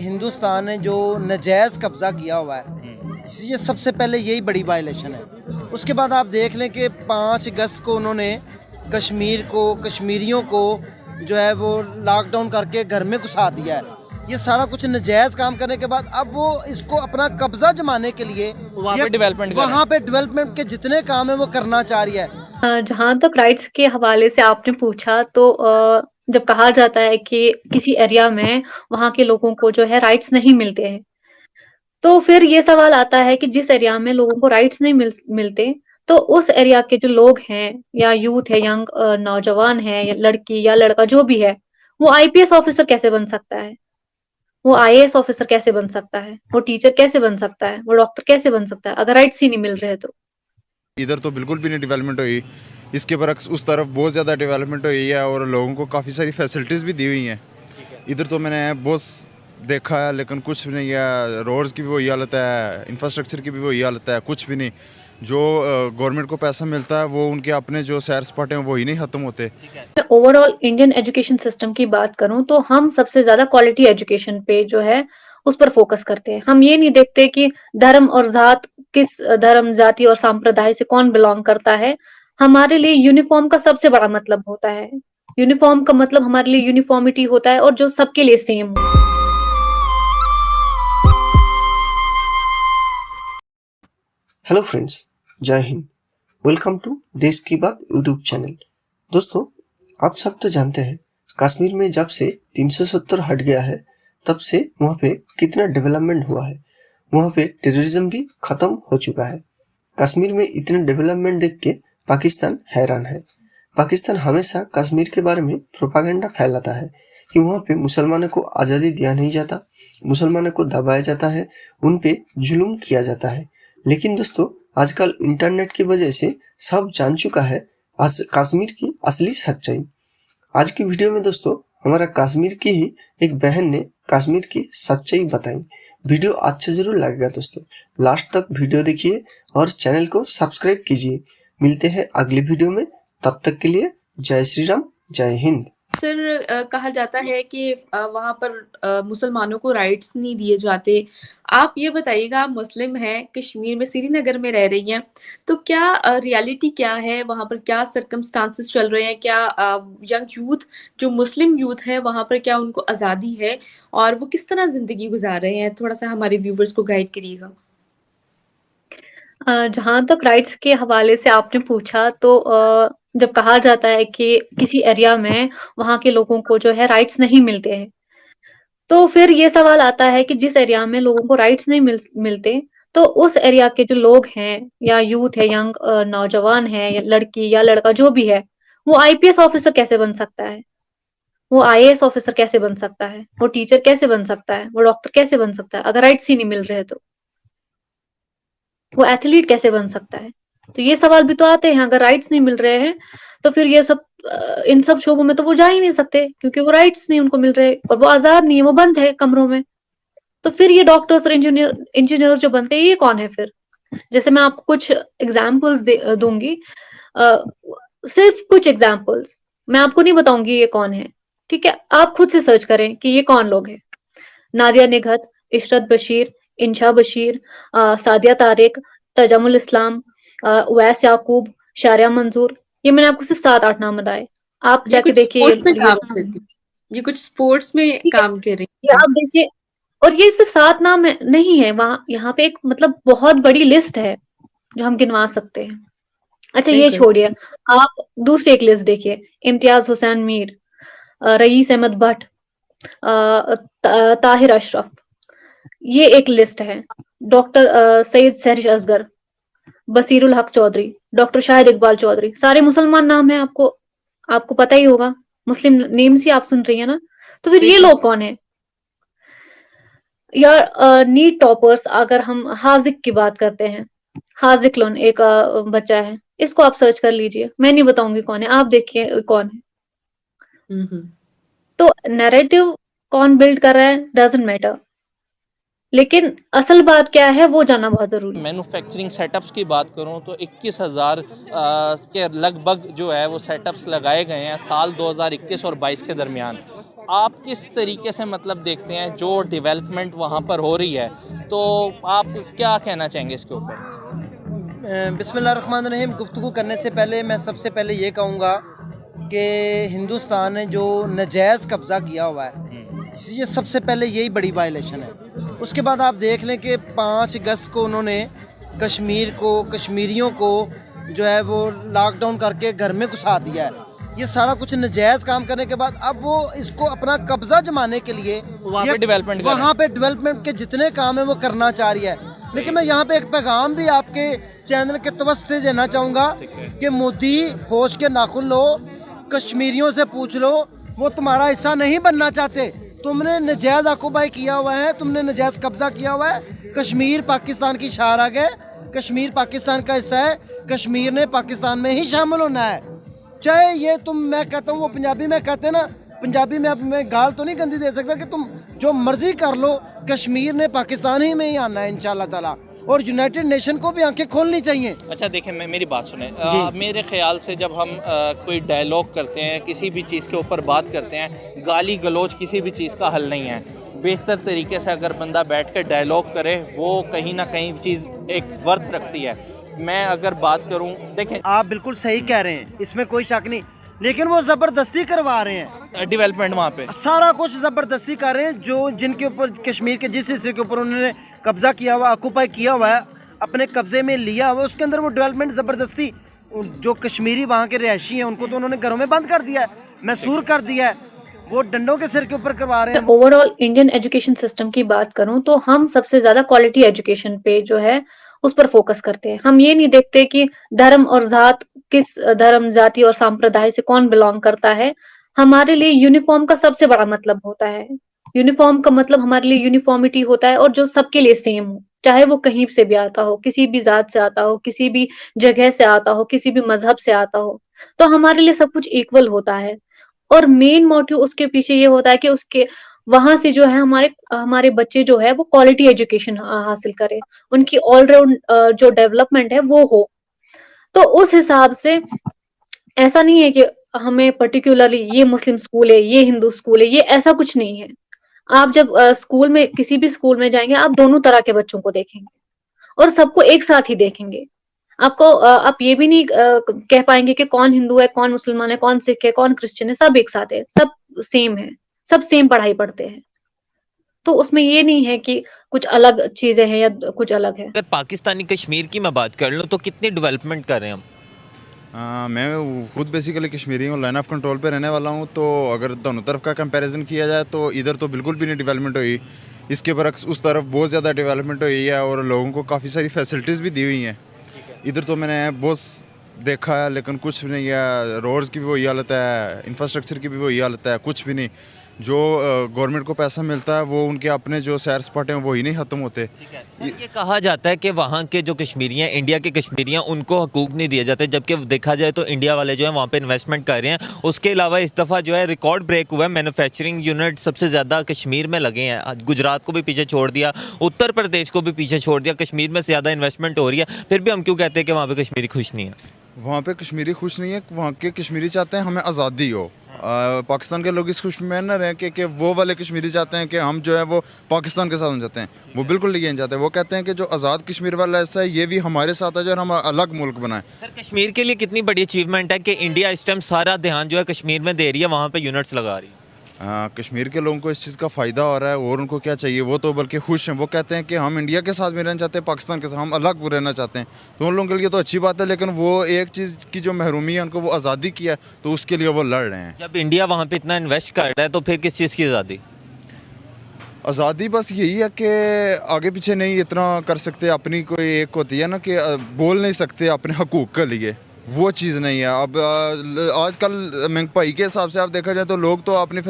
हिंदुस्तान ने जो नजायज़ कब्ज़ा किया हुआ है, ये सबसे पहले यही बड़ी वायलेशन है। उसके बाद आप देख लें कि 5 अगस्त को उन्होंने कश्मीर को, कश्मीरियों को जो है वो लॉकडाउन करके घर में घुसा दिया है। ये सारा कुछ नजायज़ काम करने के बाद अब वो इसको अपना कब्ज़ा जमाने के लिए वहाँ पे डेवलपमेंट के जितने काम है वो करना चाह रही है। जहाँ तक राइट्स के हवाले से आपने पूछा तो जब कहा जाता है कि किसी एरिया में वहाँ के लोगों को जो है राइट्स नहीं मिलते हैं, तो फिर ये सवाल आता है कि जिस एरिया में लोगों को राइट्स नहीं मिलते, तो उस एरिया के जो लोग हैं या यूथ है, यंग नौजवान है या लड़की या लड़का जो भी है, वो आईपीएस ऑफिसर कैसे बन सकता है? वो आईएएस ऑफिसर कैसे बन सकता है? वो टीचर कैसे बन सकता है? वो डॉक्टर कैसे बन सकता है? अगर राइट्स ही नहीं मिल रहे हैं तो। इधर तो बिल्कुल भी नहीं डेवलपमेंट हुई, इसके बरक्स उस तरफ बहुत ज़्यादा डेवलपमेंट हुई है और लोगों को काफ़ी सारी फैसिलिटीज़ भी दी हुई हैं। इधर तो मैंने बहुत देखा है लेकिन कुछ भी नहीं है। रोड्स की भी वही हालत है, इंफ्रास्ट्रक्चर की भी वही हालत है, कुछ भी नहीं। जो गवर्नमेंट को पैसा मिलता है वो उनके अपने जो सैर सपाटे हैं वही नहीं ख़त्म होते। मैं ओवरऑल इंडियन एजुकेशन सिस्टम की बात करूं तो हम सबसे ज्यादा क्वालिटी एजुकेशन पे जो है उस पर फोकस करते हैं। हम ये नहीं देखते कि धर्म और जात किस धर्म, जाति और संप्रदाय से कौन बिलोंग करता है। हमारे लिए यूनिफॉर्म का सबसे बड़ा मतलब होता है, यूनिफॉर्म का मतलब हमारे लिए यूनिफॉर्मिटी होता है और जो सबके लिए सेम हो। हेलो फ्रेंड्स, जय हिंद। वेलकम टू देश की बात यूट्यूब चैनल। दोस्तों, आप सब तो जानते हैं कश्मीर में जब से 370 हट गया है तब से वहाँ पे कितना डेवलपमेंट हुआ है। वहाँ पे टेररिज्म भी खत्म हो चुका है। कश्मीर में इतना डेवलपमेंट देख के पाकिस्तान हैरान है। पाकिस्तान हमेशा कश्मीर के बारे में प्रोपागेंडा फैलाता है कि वहाँ पे मुसलमानों को आज़ादी दिया नहीं जाता, मुसलमानों को दबाया जाता है, उन पे जुल्म किया जाता है। लेकिन दोस्तों, आजकल इंटरनेट की वजह से सब जान चुका है कश्मीर की असली सच्चाई। आज की वीडियो में दोस्तों हमारा कश्मीर की ही एक बहन ने कश्मीर की सच्चाई बताई। वीडियो अच्छा जरूर लगेगा दोस्तों, लास्ट तक वीडियो देखिए और चैनल को सब्सक्राइब कीजिए। मिलते हैं अगली वीडियो में, तब तक के लिए जय श्री राम, जय हिंद। सर कहा जाता है कि वहाँ पर मुसलमानों को राइट्स नहीं दिए जाते। आप ये बताइएगा, आप मुस्लिम हैं, कश्मीर में श्रीनगर में रह रही हैं, तो क्या रियलिटी क्या है वहाँ पर? क्या सर्कमस्टांसेस चल रहे हैं? क्या यंग यूथ जो मुस्लिम यूथ है वहाँ पर क्या उनको आज़ादी है और वो किस तरह जिंदगी गुजार रहे हैं? थोड़ा सा हमारे व्यूवर्स को गाइड करिएगा। जहाँ तक राइट्स के हवाले से आपने पूछा तो जब कहा जाता है कि किसी एरिया में वहाँ के लोगों को जो है राइट्स नहीं मिलते हैं, तो फिर ये सवाल आता है कि जिस एरिया में लोगों को राइट्स नहीं मिलते, तो उस एरिया के जो लोग हैं या यूथ है, यंग नौजवान है या लड़की या लड़का जो भी है, वो आईपीएस ऑफिसर कैसे बन सकता है? वो आईएएस ऑफिसर कैसे बन सकता है? वो टीचर कैसे बन सकता है? वो डॉक्टर कैसे बन सकता है? अगर राइट्स ही नहीं मिल रहे हैं तो। वो एथलीट कैसे बन सकता है? तो ये सवाल भी तो आते हैं। अगर राइट्स नहीं मिल रहे हैं तो फिर ये सब इन सब शोबों में तो वो जा ही नहीं सकते, क्योंकि वो राइट्स नहीं उनको मिल रहे और वो आजाद नहीं है, वो बंद है कमरों में। तो फिर ये डॉक्टर्स और इंजीनियर जो बनते हैं, ये कौन है फिर? जैसे मैं आपको कुछ एग्जाम्पल्स दूंगी, सिर्फ कुछ एग्जाम्पल्स। मैं आपको नहीं बताऊंगी ये कौन है, ठीक है? आप खुद से सर्च करें कि ये कौन लोग हैं। नादिया निगहत, इशरत बशीर, इंशा बशीर, सादिया तारिक, तजमुल इस्लाम, उवैस याकूब, शारिया मंजूर। ये मैंने आपको सिर्फ 7-8 नाम बताए। आप ये जाके कुछ देखिए स्पोर्ट्स में ये काम करती, ये कुछ स्पोर्ट्स में ठीक है, काम कर रही ये हैं। आप देखिए। और ये सिर्फ 7 नाम नहीं है, वहाँ यहाँ पे एक मतलब बहुत बड़ी लिस्ट है जो हम गिनवा सकते हैं। अच्छा, ये बिल्कुल। छोड़िए, आप दूसरी एक लिस्ट देखिए। इम्तियाज हुसैन मीर, रईस अहमद भट्ट, ताहिर अशरफ, ये एक लिस्ट है। डॉक्टर सैयद सहरिश असगर, बसीरुल हक चौधरी, डॉक्टर शाहिद इकबाल चौधरी, सारे मुसलमान नाम हैं। आपको आपको पता ही होगा, मुस्लिम नेम्स ही आप सुन रही है ना। तो फिर ये बिल्कुल। लोग कौन है? या नीट टॉपर्स, अगर हम हाजिक की बात करते हैं, हाजिक लोन एक बच्चा है, इसको आप सर्च कर लीजिए। मैं नहीं बताऊंगी कौन है, आप देखिए कौन है। हम्म। तो नैरेटिव कौन बिल्ड कर रहा है डजंट मैटर, लेकिन असल बात क्या है वो जानना बहुत जरूरी है। मैन्युफैक्चरिंग सेटअप्स की बात करूं तो 21,000 के लगभग जो है वो सेटअप्स लगाए गए हैं साल 2021 और 22 के दरमियान। आप किस तरीके से मतलब देखते हैं जो डेवलपमेंट वहाँ पर हो रही है, तो आप क्या कहना चाहेंगे इसके ऊपर? बिस्मिल्लाहिर्रहमानिर्रहीम। गुफ्तगू करने से पहले मैं सबसे पहले ये कहूँगा कि हिंदुस्तान ने जो नजायज़ कब्ज़ा किया हुआ है, ये सबसे पहले यही बड़ी वायलेशन है। उसके बाद आप देख लें कि 5 अगस्त को उन्होंने कश्मीर को, कश्मीरियों को जो है वो लॉकडाउन करके घर में घुसा दिया है। ये सारा कुछ नजायज़ काम करने के बाद अब वो इसको अपना कब्ज़ा जमाने के लिए वहाँ पे डेवलपमेंट कर रहे हैं। वहाँ पे डेवलपमेंट के जितने काम है वो करना चाह रही है। लेकिन मैं यहाँ पे एक पैगाम भी आपके चैनल के तवस्त से देना चाहूँगा कि मोदी होश के नाखुन लो, कश्मीरियों से पूछ लो, वो तुम्हारा हिस्सा नहीं बनना चाहते। तुमने नजायज़ आकुपाई किया हुआ है, तुमने नजायज़ कब्जा किया हुआ है। कश्मीर पाकिस्तान की शार आ गए, कश्मीर पाकिस्तान का हिस्सा है, कश्मीर ने पाकिस्तान में ही शामिल होना है। चाहे ये मैं कहता हूँ, वो पंजाबी में कहते हैं ना, पंजाबी में अब मैं गाल तो नहीं गंदी दे सकता कि तुम जो मर्जी कर लो, कश्मीर ने पाकिस्तान ही में ही आना है इंशाल्लाह ताला। और यूनाइटेड नेशन को भी आंखें खोलनी चाहिए। अच्छा देखें, मेरी बात सुने। मेरे ख्याल से जब हम कोई डायलॉग करते हैं, किसी भी चीज़ के ऊपर बात करते हैं, गाली गलौज किसी भी चीज़ का हल नहीं है। बेहतर तरीके से अगर बंदा बैठ कर डायलॉग करे, वो कहीं ना कहीं चीज़ एक वर्थ रखती है। मैं अगर बात करूं, देखें आप बिल्कुल सही कह रहे हैं, इसमें कोई शक नहीं, लेकिन वो ज़बरदस्ती करवा रहे हैं। डेवलपमेंट वहाँ पे सारा कुछ ज़बरदस्ती कर रहे हैं। जो जिनके ऊपर कश्मीर के जिस हिस्से के ऊपर उन्होंने कब्जा किया हुआ, ऑक्यूपाई किया हुआ है, अपने कब्जे में लिया हुआ, उसके अंदर वो डेवलपमेंट ज़बरदस्ती, जो कश्मीरी वहाँ के रिहायशी हैं उनको तो उन्होंने घरों में बंद कर दिया है, मैसूर कर दिया है, वो डंडों के सिर के ऊपर करवा रहे हैं। ओवरऑल इंडियन एजुकेशन सिस्टम की बात करूं तो हम सबसे ज्यादा क्वालिटी एजुकेशन पे जो है उस पर फोकस करते हैं। हम ये नहीं देखते कि धर्म और जात, किस धर्म, जाति और संप्रदाय से कौन बिलोंग करता है। हमारे लिए यूनिफॉर्म का सबसे बड़ा मतलब होता है, यूनिफॉर्म का मतलब हमारे लिए यूनिफॉर्मिटी होता है, और जो सबके लिए सेम हो, चाहे वो कहीं से भी आता हो, किसी भी जात से आता हो, किसी भी जगह से आता हो, किसी भी मजहब से आता हो, तो हमारे लिए सब कुछ इक्वल होता है। और मेन मोटिव उसके पीछे ये होता है कि उसके वहां से जो है हमारे हमारे बच्चे जो है वो क्वालिटी एजुकेशन हासिल करें, उनकी ऑलराउंड जो डेवलपमेंट है वो हो। तो उस हिसाब से ऐसा नहीं है कि हमें पर्टिकुलरली ये मुस्लिम स्कूल है, ये हिंदू स्कूल है, ये ऐसा कुछ नहीं है। आप जब स्कूल में, किसी भी स्कूल में जाएंगे, आप दोनों तरह के बच्चों को देखेंगे और सबको एक साथ ही देखेंगे। आपको आप ये भी नहीं कह पाएंगे कि कौन हिंदू है, कौन मुसलमान है, कौन सिख है, कौन क्रिश्चियन है, सब एक साथ है, सब सेम है, सब सेम पढ़ाई पढ़ते हैं। तो उसमें ये नहीं है कि कुछ अलग चीजें हैं या कुछ अलग है। अगर पाकिस्तानी कश्मीर की मैं बात कर लूँ तो कितनी डेवलपमेंट कर रहे हैं हम? मैं खुद बेसिकली कश्मीरी हूँ, लाइन ऑफ कंट्रोल पे रहने वाला हूँ। तो अगर दोनों तरफ का कंपैरिजन किया जाए तो इधर तो बिल्कुल भी नहीं डेवलपमेंट हुई, इसके बरक्स उस तरफ बहुत ज़्यादा डेवलपमेंट हुई है और लोगों को काफ़ी सारी फैसिलिटीज़ भी दी हुई हैं। इधर तो मैंने बहुत देखा है, लेकिन कुछ भी नहीं है। रोड्स की भी वही हालत है, इंफ्रास्ट्रक्चर की भी वही हालत है, कुछ भी नहीं। जो गवर्नमेंट को पैसा मिलता है वो उनके अपने जो सैर सपाटे हैं वही नहीं ख़त्म होते। ये कहा जाता है कि वहाँ के जो कश्मीरी हैं, इंडिया के कश्मीरी हैं, उनको हकूक नहीं दिए जाते, जबकि देखा जाए तो इंडिया वाले जो हैं वहाँ पे इन्वेस्टमेंट कर रहे हैं। उसके अलावा इस दफ़ा जो है रिकॉर्ड ब्रेक हुआ है, मैन्युफैक्चरिंग यूनिट सबसे ज़्यादा कश्मीर में लगे हैं। गुजरात को भी पीछे छोड़ दिया, उत्तर प्रदेश को भी पीछे छोड़ दिया, कश्मीर में ज़्यादा इन्वेस्टमेंट हो रही है। फिर भी हम क्यों कहते हैं कि वहाँ पर कश्मीरी खुश नहीं है? वहाँ पे कश्मीरी खुश नहीं है, वहाँ के कश्मीरी चाहते हैं हमें आज़ादी हो। पाकिस्तान के लोग इस खुश में न रहें कि वो वाले कश्मीरी चाहते हैं कि हम जो है वो पाकिस्तान के साथ हो जाते हैं। वो बिल्कुल नहीं चाहते। वो कहते हैं कि जो आज़ाद कश्मीर वाला ऐसा है, ये भी हमारे साथ है जो हम अलग मुल्क बनाएं। सर, कश्मीर के लिए कितनी बड़ी अचीवमेंट है कि इंडिया इस टाइम सारा ध्यान जो है कश्मीर में दे रही है, वहाँ पे यूनिट्स लगा रही है। कश्मीर के लोगों को इस चीज़ का फ़ायदा हो रहा है और उनको क्या चाहिए, वो तो बल्कि खुश हैं। वो कहते हैं कि हम इंडिया के साथ भी रहना चाहते हैं, पाकिस्तान के साथ हम अलग रहना चाहते हैं। तो उन लोगों के लिए तो अच्छी बात है, लेकिन वो एक चीज़ की जो महरूमी है उनको, वो आज़ादी की है, तो उसके लिए वो लड़ रहे हैं। जब इंडिया वहाँ पे इतना इन्वेस्ट कर रहा है तो फिर किस चीज़ की आज़ादी? आज़ादी बस यही है कि आगे पीछे नहीं इतना कर सकते। अपनी कोई एक होती है ना कि बोल नहीं सकते अपने हकूक़ के लिए, वो चीज़ नहीं है। अब आजकल महंगाई के हिसाब से आप देखा जाए तो लोग तो अपनी